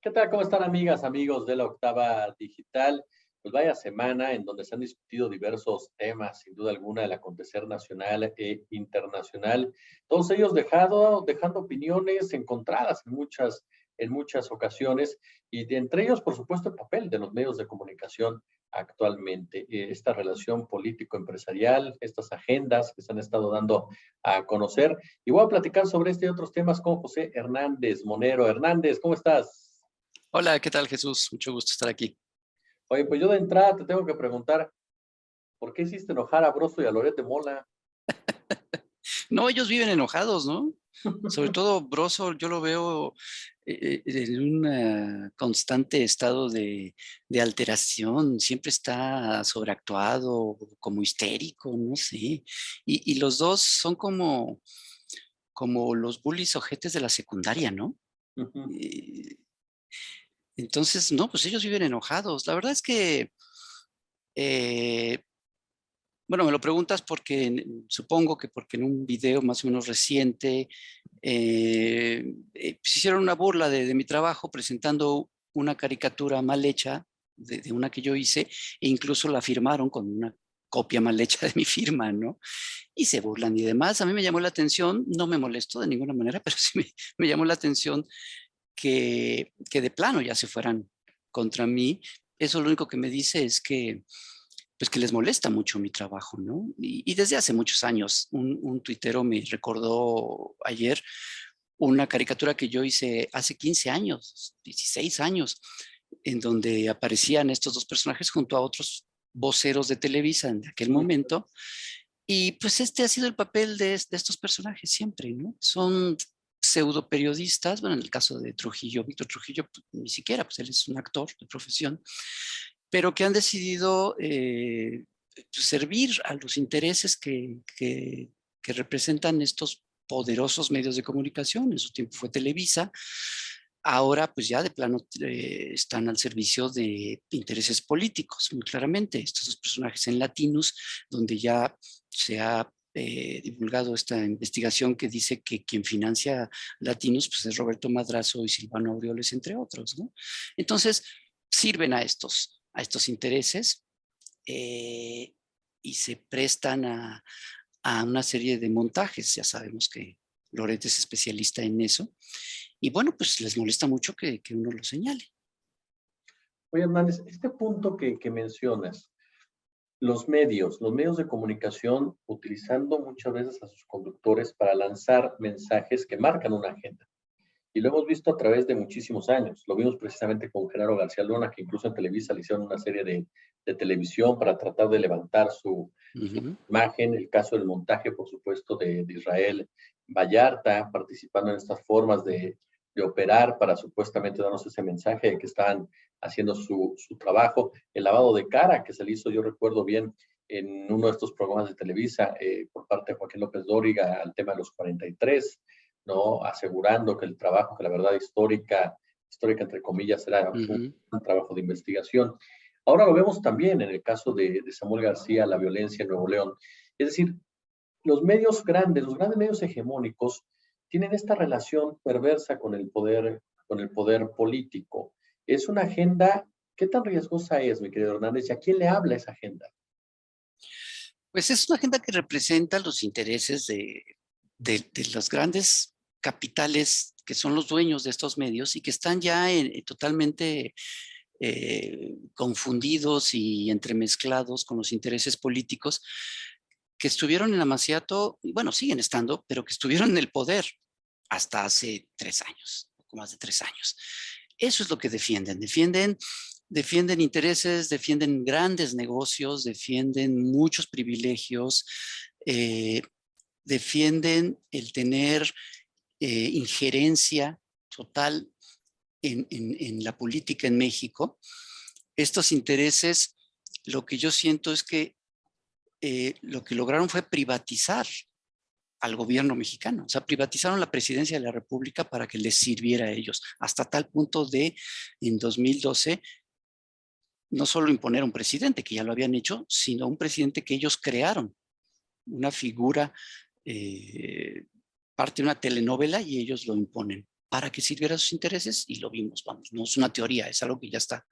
¿Qué tal? ¿Cómo están amigas, amigos de la Octava Digital? Pues vaya semana en donde se han discutido diversos temas, sin duda alguna, del acontecer nacional e internacional. Todos ellos dejando opiniones encontradas en muchas ocasiones, y de entre ellos, por supuesto, el papel de los medios de comunicación actualmente. Esta relación político-empresarial, estas agendas que se han estado dando a conocer. Y voy a platicar sobre este y otros temas con José Hernández Monero. Hernández, ¿cómo estás? Hola, ¿qué tal, Jesús? Mucho gusto estar aquí. Oye, pues yo de entrada te tengo que preguntar, ¿por qué hiciste enojar a Broso y a Loret de Mola? No, ellos viven enojados, ¿no? Sobre todo Broso, yo lo veo en un constante estado de alteración, siempre está sobreactuado, como histérico, no sé. Y los dos son como los bullies ojetes de la secundaria, ¿no? Ujú. Eh, entonces, no, pues ellos viven enojados. La verdad es que eh, bueno, me lo preguntas porque supongo que porque en un video más o menos reciente pues hicieron una burla de mi trabajo presentando una caricatura mal hecha de una que yo hice e incluso la firmaron con una copia mal hecha de mi firma, ¿no? Y se burlan y demás. A mí me llamó la atención, no me molestó de ninguna manera, pero sí me llamó la atención que de plano ya se fueran contra mí. Eso lo único que me dice es que pues que les molesta mucho mi trabajo, ¿no? Y desde hace muchos años, un tuitero me recordó ayer una caricatura que yo hice hace 15 años, 16 años, en donde aparecían estos dos personajes junto a otros voceros de Televisa en aquel momento. Y pues este ha sido el papel de estos personajes siempre, ¿no? Son pseudo periodistas, bueno, en el caso de Trujillo, Víctor Trujillo, pues, ni siquiera, pues él es un actor de profesión, pero que han decidido servir a los intereses que representan estos poderosos medios de comunicación. En su tiempo fue Televisa, ahora pues ya de plano están al servicio de intereses políticos, muy claramente. Estos dos personajes en Latinos, donde ya se ha divulgado esta investigación que dice que quien financia Latinos pues es Roberto Madrazo y Silvano Aureoles, entre otros, ¿no? Entonces, sirven a estos intereses eh, y se prestan a una serie de montajes. Ya sabemos que Loret es especialista en eso. Y bueno, pues les molesta mucho que uno lo señale. Oye, Hernández, este punto que mencionas, los medios de comunicación utilizando muchas veces a sus conductores para lanzar mensajes que marcan una agenda. Y lo hemos visto a través de muchísimos años. Lo vimos precisamente con Genaro García Luna, que incluso en Televisa le hicieron una serie de televisión para tratar de levantar su Ujú. imagen. El caso del montaje, por supuesto, de Israel Vallarta, participando en estas formas de operar para supuestamente darnos ese mensaje de que estaban haciendo su trabajo. El lavado de cara que se le hizo, yo recuerdo bien, en uno de estos programas de Televisa por parte de Joaquín López Dóriga al tema de los 43, ¿no? Asegurando que el trabajo, que la verdad histórica entre comillas, era Ujú. un trabajo de investigación. Ahora lo vemos también en el caso de Samuel García, la violencia en Nuevo León. Es decir, los grandes medios hegemónicos, tienen esta relación perversa con el poder político. Es una agenda, ¿qué tan riesgosa es, mi querido Hernández? ¿Y a quién le habla esa agenda? Pues es una agenda que representa los intereses de los grandes capitales que son los dueños de estos medios y que están ya totalmente confundidos y entremezclados con los intereses políticos que estuvieron en Amaciato, y bueno, siguen estando, pero que estuvieron en el poder hasta hace 3 años, poco más de 3 años. Eso es lo que defienden intereses, defienden grandes negocios, defienden muchos privilegios, eh, defienden el tener injerencia total en la política en México. Estos intereses, lo que yo siento es que lo que lograron fue privatizar al gobierno mexicano. O sea, privatizaron la presidencia de la República para que les sirviera a ellos, hasta tal punto de, en 2012, no solo imponer un presidente, que ya lo habían hecho, sino un presidente que ellos crearon, una figura, eh, parte de una telenovela y ellos lo imponen. para que sirviera a sus intereses y lo vimos, vamos, no es una teoría, es algo que ya está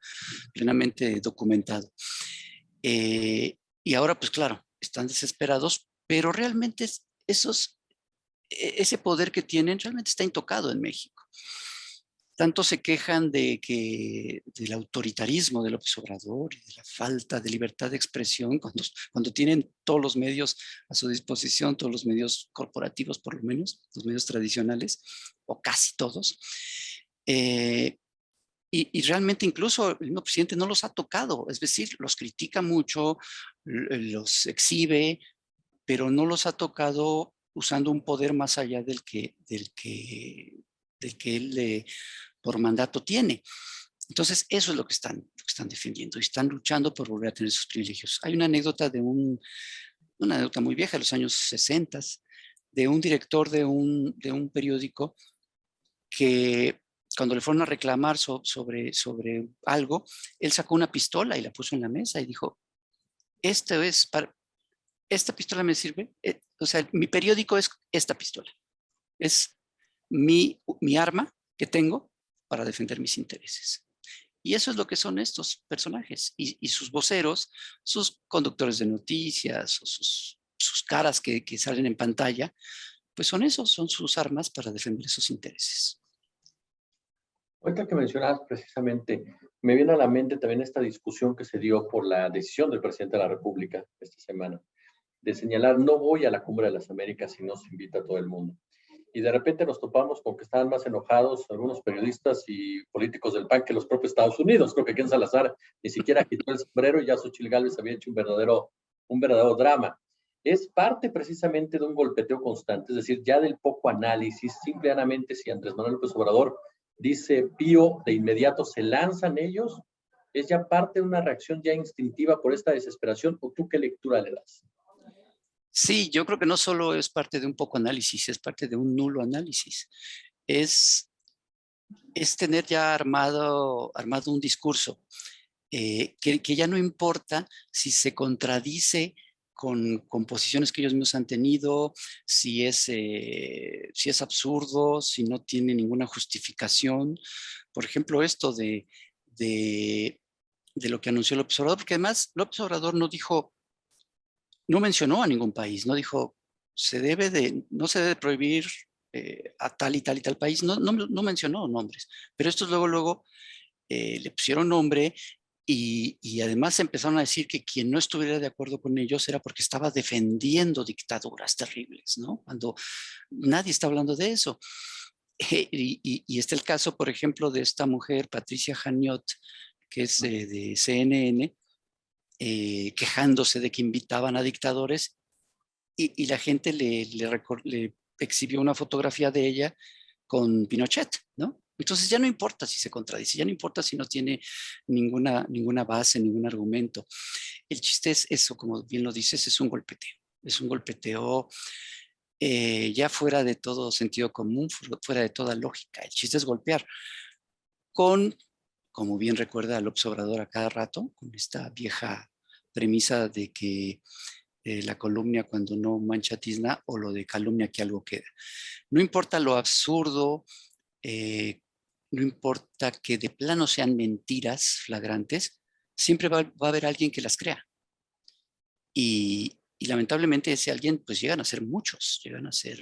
plenamente documentado. Y ahora, pues claro, están desesperados, pero realmente ese poder que tienen realmente está intocado en México. Tanto se quejan del autoritarismo de López Obrador y de la falta de libertad de expresión cuando tienen todos los medios a su disposición, todos los medios corporativos por lo menos, los medios tradicionales, o casi todos. Y realmente incluso el mismo presidente no los ha tocado, es decir, los critica mucho, los exhibe, pero no los ha tocado usando un poder más allá del que él por mandato tiene. Entonces, eso es lo que están defendiendo y están luchando por volver a tener sus privilegios. Hay una anécdota una anécdota muy vieja, de los años 60, de un director de un periódico que cuando le fueron a reclamar sobre algo, él sacó una pistola y la puso en la mesa y dijo, esta pistola me sirve, o sea, mi periódico es esta pistola, es mi arma que tengo para defender mis intereses. Y eso es lo que son estos personajes y sus voceros, sus conductores de noticias, o sus caras que salen en pantalla, pues son sus armas para defender esos intereses. Ahorita que mencionabas precisamente, me viene a la mente también esta discusión que se dio por la decisión del presidente de la República esta semana, de señalar, no voy a la Cumbre de las Américas si no se invita a todo el mundo. Y de repente nos topamos con que estaban más enojados algunos periodistas y políticos del PAN que los propios Estados Unidos. Creo que Ken Salazar ni siquiera quitó el sombrero y ya Xochitl Gálvez había hecho un verdadero drama. Es parte precisamente de un golpeteo constante, es decir, ya del poco análisis, simplemente si Andrés Manuel López Obrador dice pío, de inmediato se lanzan ellos, es ya parte de una reacción ya instintiva por esta desesperación, ¿o tú qué lectura le das? Sí, yo creo que no solo es parte de un poco análisis, es parte de un nulo análisis. Es tener ya armado un discurso que ya no importa si se contradice con posiciones que ellos mismos han tenido, si es absurdo, si no tiene ninguna justificación. Por ejemplo, esto de lo que anunció López Obrador, porque además López Obrador no mencionó a ningún país, no dijo, no se debe prohibir a tal y tal y tal país, no mencionó nombres, pero estos luego le pusieron nombre y además empezaron a decir que quien no estuviera de acuerdo con ellos era porque estaba defendiendo dictaduras terribles, ¿no? Cuando nadie está hablando de eso. Y está el caso, por ejemplo, de esta mujer, Patricia Janiot, que es de CNN, quejándose de que invitaban a dictadores y la gente le exhibió una fotografía de ella con Pinochet, ¿no? Entonces ya no importa si se contradice, ya no importa si no tiene ninguna base, ningún argumento. El chiste es eso, como bien lo dices, es un golpeteo. Es un golpeteo ya fuera de todo sentido común, fuera de toda lógica. El chiste es golpear como bien recuerda López Obrador a cada rato, con esta vieja premisa de que la calumnia cuando no mancha tizna o lo de calumnia que algo queda. No importa lo absurdo, no importa que de plano sean mentiras flagrantes, siempre va a haber alguien que las crea. Y lamentablemente ese alguien pues llegan a ser muchos, llegan a ser,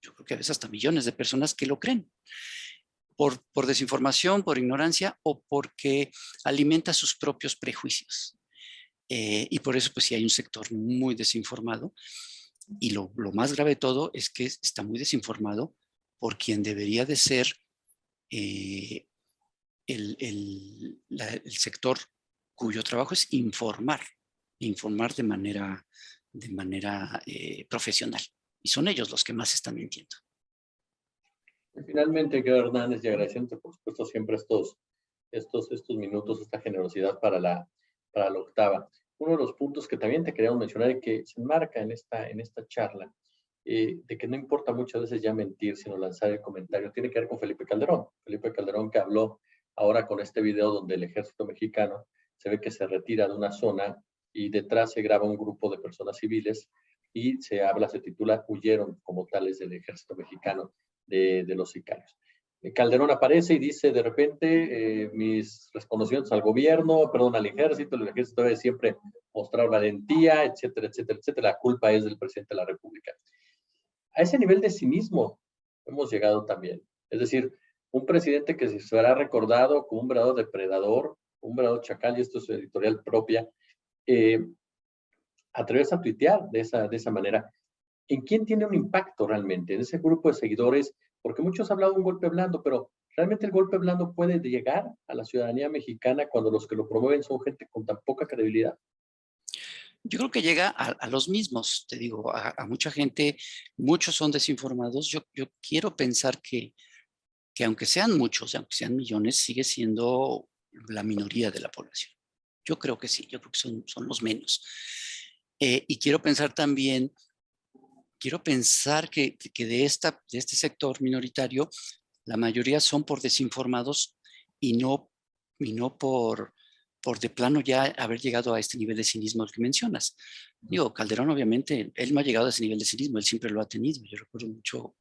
yo creo que a veces hasta millones de personas que lo creen. Por desinformación, por ignorancia o porque alimenta sus propios prejuicios. Y por eso, pues sí, hay un sector muy desinformado. Y lo más grave de todo es que está muy desinformado por quien debería de ser el sector cuyo trabajo es informar de manera profesional. Y son ellos los que más están mintiendo. Y finalmente, Guerrero Hernández, y agradeciendo, por supuesto, siempre estos minutos, esta generosidad para la octava. Uno de los puntos que también te queríamos mencionar y que se enmarca en esta charla, de que no importa muchas veces ya mentir, sino lanzar el comentario, tiene que ver con Felipe Calderón. Felipe Calderón, que habló ahora con este video donde el ejército mexicano se ve que se retira de una zona y detrás se graba un grupo de personas civiles y se titula Huyeron como tales del ejército mexicano de los sicarios. Calderón aparece y dice de repente mis reconocimientos al gobierno, perdón, al ejército, el ejército debe siempre mostrar valentía, etcétera, etcétera, etcétera. La culpa es del presidente de la República. A ese nivel de cinismo hemos llegado también. Es decir, un presidente que se será recordado como un verdadero depredador, un verdadero chacal, y esto es editorial propia, atreverse a tuitear de esa manera. ¿En quién tiene un impacto realmente? En ese grupo de seguidores, porque muchos han hablado de un golpe blando, pero realmente el golpe blando puede llegar a la ciudadanía mexicana cuando los que lo promueven son gente con tan poca credibilidad. Yo creo que llega a los mismos, te digo, a mucha gente, muchos son desinformados. Yo quiero pensar que aunque sean muchos, aunque sean millones, sigue siendo la minoría de la población. Yo creo que sí, yo creo que son los menos. Y quiero pensar también, que de este sector minoritario, la mayoría son por desinformados y no por de plano ya haber llegado a este nivel de cinismo que mencionas. Digo, Calderón obviamente, él no ha llegado a ese nivel de cinismo, él siempre lo ha tenido. Yo recuerdo mucho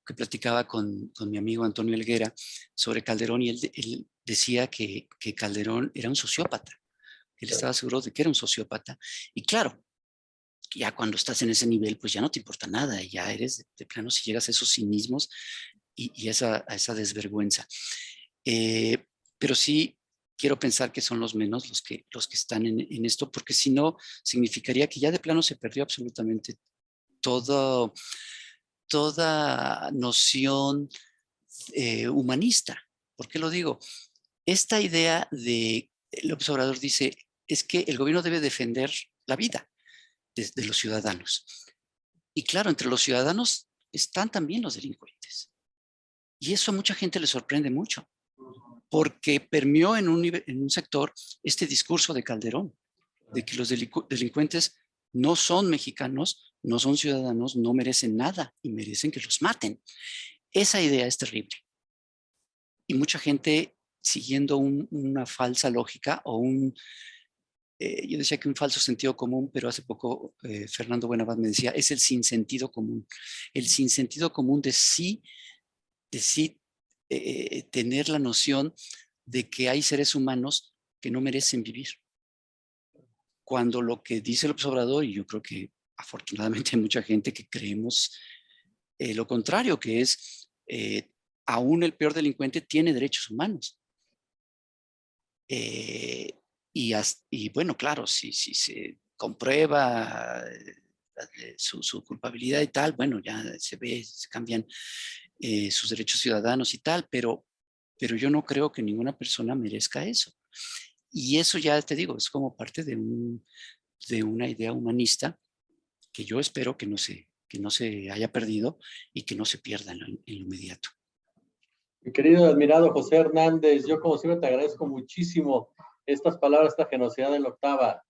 que platicaba con mi amigo Antonio Helguera sobre Calderón y él decía que Calderón era un sociópata. Él estaba seguro de que era un sociópata. Y claro, ya cuando estás en ese nivel, pues ya no te importa nada, ya eres de plano si llegas a esos cinismos y a esa desvergüenza. Pero sí quiero pensar que son los menos los que están en esto, porque si no, significaría que ya de plano se perdió absolutamente todo, toda noción humanista. ¿Por qué lo digo? Esta idea de López Obrador dice, es que el gobierno debe defender la vida de los ciudadanos. Y claro, entre los ciudadanos están también los delincuentes. Y eso a mucha gente le sorprende mucho, porque permeó en un sector este discurso de Calderón, de que los delincuentes no son mexicanos, no son ciudadanos, no merecen nada y merecen que los maten. Esa idea es terrible. Y mucha gente siguiendo una falsa lógica o yo decía que un falso sentido común, pero hace poco Fernando Buenabad me decía, es el sinsentido común. El sinsentido común de sí tener la noción de que hay seres humanos que no merecen vivir. Cuando lo que dice el observador, y yo creo que afortunadamente hay mucha gente que creemos lo contrario, que es aún el peor delincuente tiene derechos humanos. Y bueno, claro, si se comprueba su culpabilidad y tal, bueno, ya se ve, se cambian sus derechos ciudadanos y tal, pero yo no creo que ninguna persona merezca eso. Y eso ya te digo, es como parte de una idea humanista que yo espero que no se haya perdido y que no se pierda en lo inmediato. Mi querido admirado José Hernández, yo como siempre te agradezco muchísimo estas palabras, esta generosidad en la octava.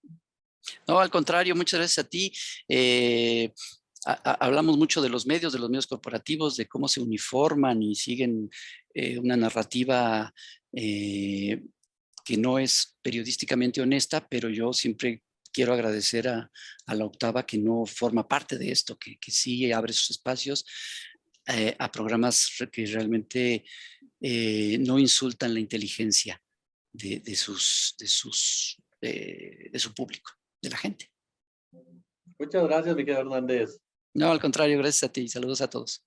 No, al contrario, muchas gracias a ti. Hablamos mucho de los medios corporativos, de cómo se uniforman y siguen una narrativa que no es periodísticamente honesta, pero yo siempre quiero agradecer a la octava que no forma parte de esto, que sí abre sus espacios a programas que realmente no insultan la inteligencia de su público, de la gente. Muchas gracias, mi querido Hernández. No, al contrario, gracias a ti. Saludos a todos.